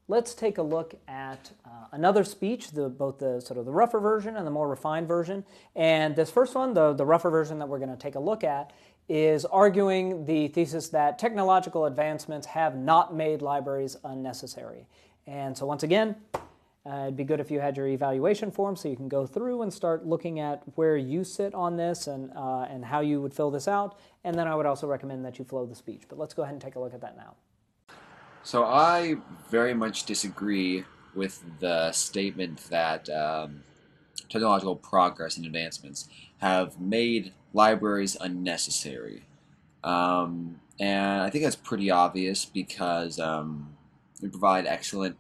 let's take a look at another speech, both the sort of the rougher version and the more refined version. And this first one, the rougher version that we're going to take a look at, is arguing the thesis that technological advancements have not made libraries unnecessary. And so once again, it'd be good if you had your evaluation form so you can go through and start looking at where you sit on this and how you would fill this out. And then I would also recommend that you flow the speech. But let's go ahead and take a look at that now. So I very much disagree with the statement that technological progress and advancements have made libraries unnecessary. And I think that's pretty obvious because they provide excellent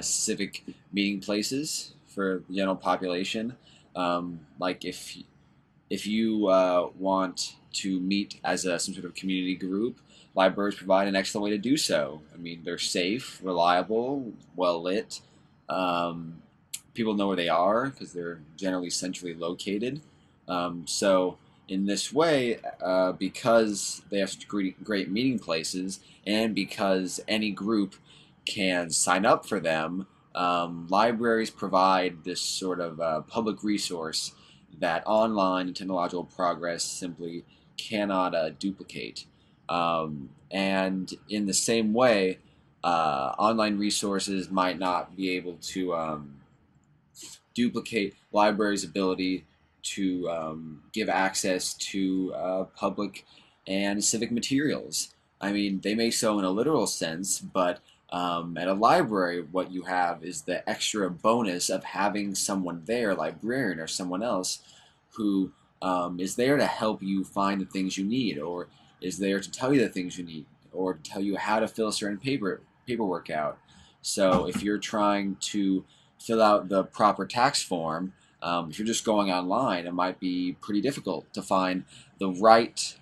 civic meeting places for the general population. Like if you want to meet as some sort of community group, libraries provide an excellent way to do so. I mean, they're safe, reliable, well lit. Um, People know where they are because they're generally centrally located. So in this way, because they have such great meeting places, and because any group can sign up for them, libraries provide this sort of public resource that online and technological progress simply cannot duplicate. And in the same way, online resources might not be able to duplicate libraries' ability to give access to public and civic materials. I mean, they may so in a literal sense, but at a library, what you have is the extra bonus of having someone there, a librarian or someone else, who is there to help you find the things you need, or is there to tell you the things you need, or to tell you how to fill certain paperwork out. So if you're trying to fill out the proper tax form, if you're just going online, it might be pretty difficult to find the right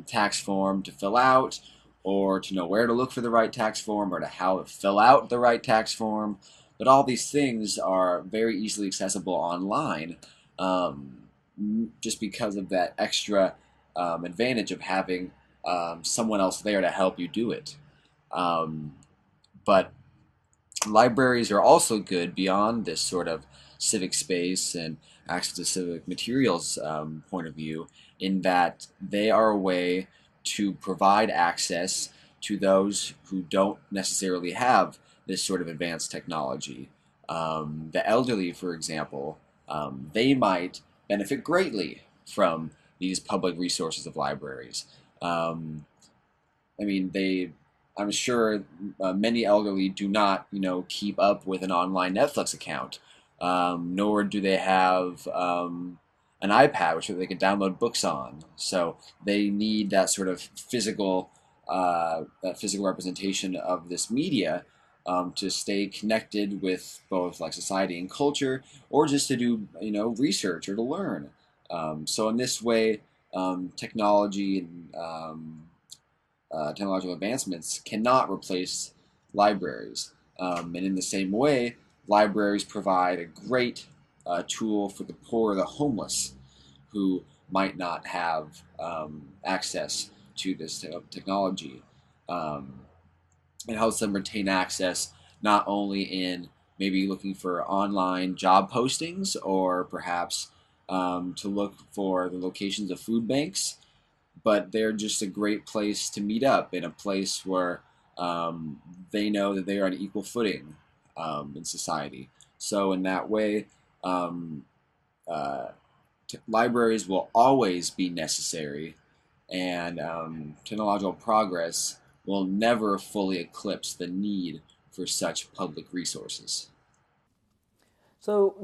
tax form to fill out, or to know where to look for the right tax form, or to how to fill out the right tax form. But all these things are very easily accessible online, um, just because of that extra advantage of having someone else there to help you do it. Um, but libraries are also good beyond this sort of civic space and access to civic materials point of view, in that they are a way to provide access to those who don't necessarily have this sort of advanced technology. The elderly, for example, they might benefit greatly from these public resources of libraries. Um, I mean, I'm sure many elderly do not, keep up with an online Netflix account, nor do they have an iPad which they can download books on. So they need that sort of physical representation of this media to stay connected with both like society and culture, or just to do, research or to learn. So in this way, technology and technological advancements cannot replace libraries. And in the same way, libraries provide a great tool for the poor or the homeless who might not have access to this technology. Um, it helps them retain access not only in maybe looking for online job postings, or perhaps to look for the locations of food banks, but they're just a great place to meet up, in a place where they know that they are on equal footing in society. So in that way, um, uh, libraries will always be necessary, and technological progress will never fully eclipse the need for such public resources. So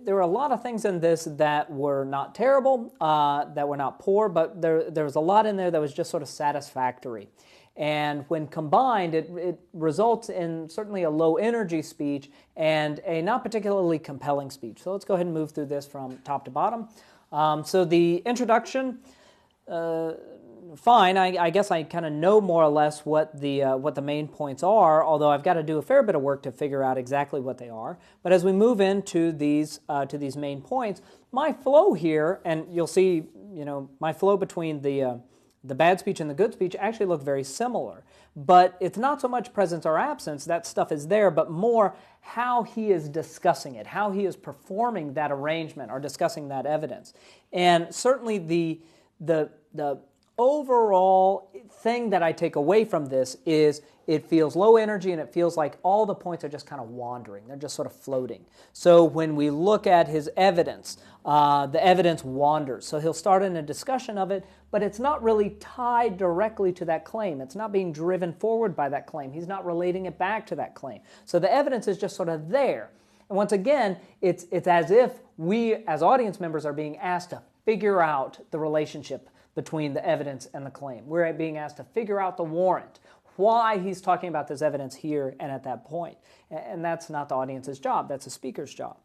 there were a lot of things in this that were not terrible, that were not poor, but there was a lot in there that was just sort of satisfactory. And when combined, it results in certainly a low energy speech and a not particularly compelling speech. So let's go ahead and move through this from top to bottom. So the introduction, fine. I guess I kind of know more or less what the main points are, although I've got to do a fair bit of work to figure out exactly what they are. But as we move into these main points, my flow here, and you'll see, my flow between the The bad speech and the good speech actually look very similar. But it's not so much presence or absence, that stuff is there, but more how he is discussing it, how he is performing that arrangement or discussing that evidence. And certainly the overall thing that I take away from this is it feels low energy and it feels like all the points are just kind of wandering. They're just sort of floating. So when we look at his evidence, the evidence wanders. So he'll start in a discussion of it, but it's not really tied directly to that claim. It's not being driven forward by that claim. He's not relating it back to that claim. So the evidence is just sort of there. And once again, it's as if we as audience members are being asked to figure out the relationship between the evidence and the claim. We're being asked to figure out the warrant, why he's talking about this evidence here and at that point. And that's not the audience's job, that's the speaker's job.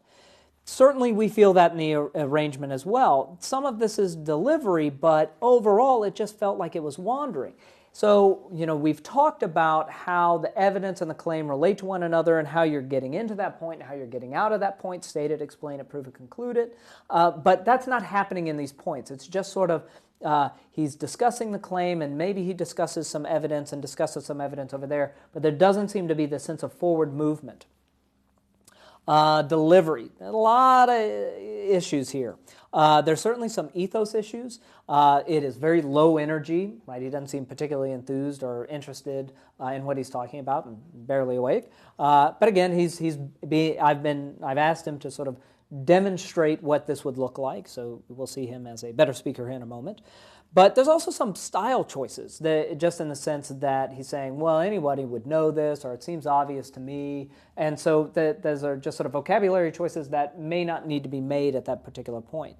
Certainly we feel that in the arrangement as well. Some of this is delivery, but overall it just felt like it was wandering. So, we've talked about how the evidence and the claim relate to one another and how you're getting into that point and how you're getting out of that point, state it, explain it, prove it, conclude it. But that's not happening in these points. It's just sort of he's discussing the claim and maybe he discusses some evidence and discusses some evidence over there, but there doesn't seem to be the sense of forward movement. Delivery, a lot of issues here. There's certainly some ethos issues. It is very low energy, right? He doesn't seem particularly enthused or interested in what he's talking about, and barely awake. But again, I've asked him to sort of demonstrate what this would look like, so we'll see him as a better speaker in a moment. But there's also some style choices, just in the sense that he's saying, well, anybody would know this, or it seems obvious to me. And so those are just sort of vocabulary choices that may not need to be made at that particular point.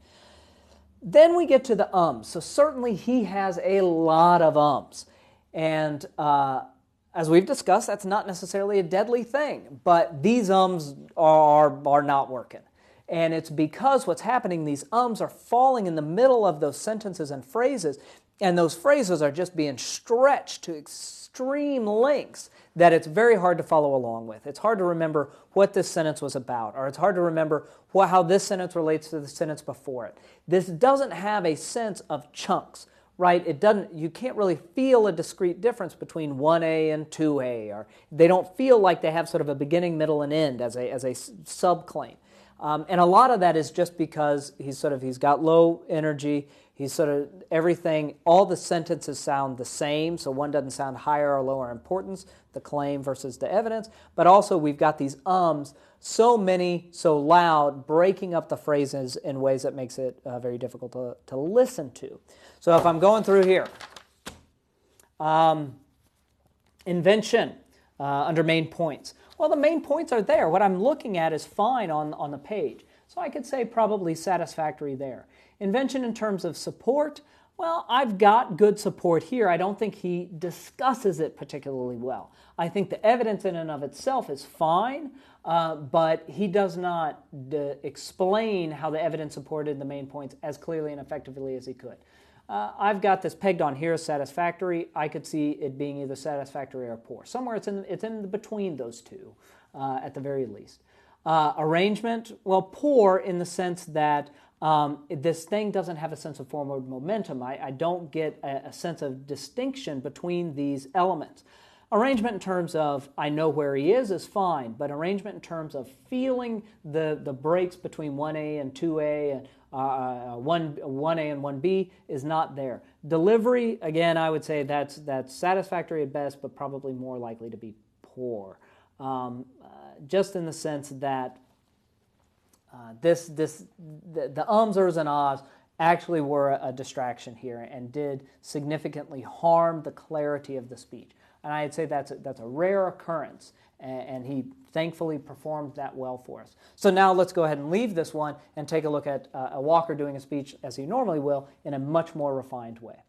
Then we get to the ums. So certainly he has a lot of ums. And as we've discussed, that's not necessarily a deadly thing. But these ums are not working. And it's because what's happening, these ums are falling in the middle of those sentences and phrases, and those phrases are just being stretched to extreme lengths that it's very hard to follow along with. It's hard to remember what this sentence was about, or it's hard to remember how this sentence relates to the sentence before it. This doesn't have a sense of chunks, right? You can't really feel a discrete difference between 1A and 2A, or they don't feel like they have sort of a beginning, middle, and end as a subclaim. And a lot of that is just because he's got low energy. He's sort of everything. All the sentences sound the same, so one doesn't sound higher or lower importance, the claim versus the evidence. But also we've got these ums, so many, so loud, breaking up the phrases in ways that makes it very difficult to listen to. So if I'm going through here, invention under main points. Well, the main points are there. What I'm looking at is fine on the page. So I could say probably satisfactory there. Invention in terms of support, well, I've got good support here. I don't think he discusses it particularly well. I think the evidence in and of itself is fine, but he does not explain how the evidence supported the main points as clearly and effectively as he could. I've got this pegged on here as satisfactory. I could see it being either satisfactory or poor. Somewhere it's in between those two, at the very least. Arrangement, well, poor in the sense that this thing doesn't have a sense of forward momentum. I don't get a sense of distinction between these elements. Arrangement in terms of I know where he is fine, but arrangement in terms of feeling the breaks between 1A and 2A and 1A and 1B is not there. Delivery, again, I would say that's satisfactory at best, but probably more likely to be poor. Just in the sense that the ums, ers, and ahs actually were a distraction here and did significantly harm the clarity of the speech. And I'd say that's a rare occurrence, and he thankfully performed that well for us. So now let's go ahead and leave this one and take a look at a Walker doing a speech as he normally will in a much more refined way.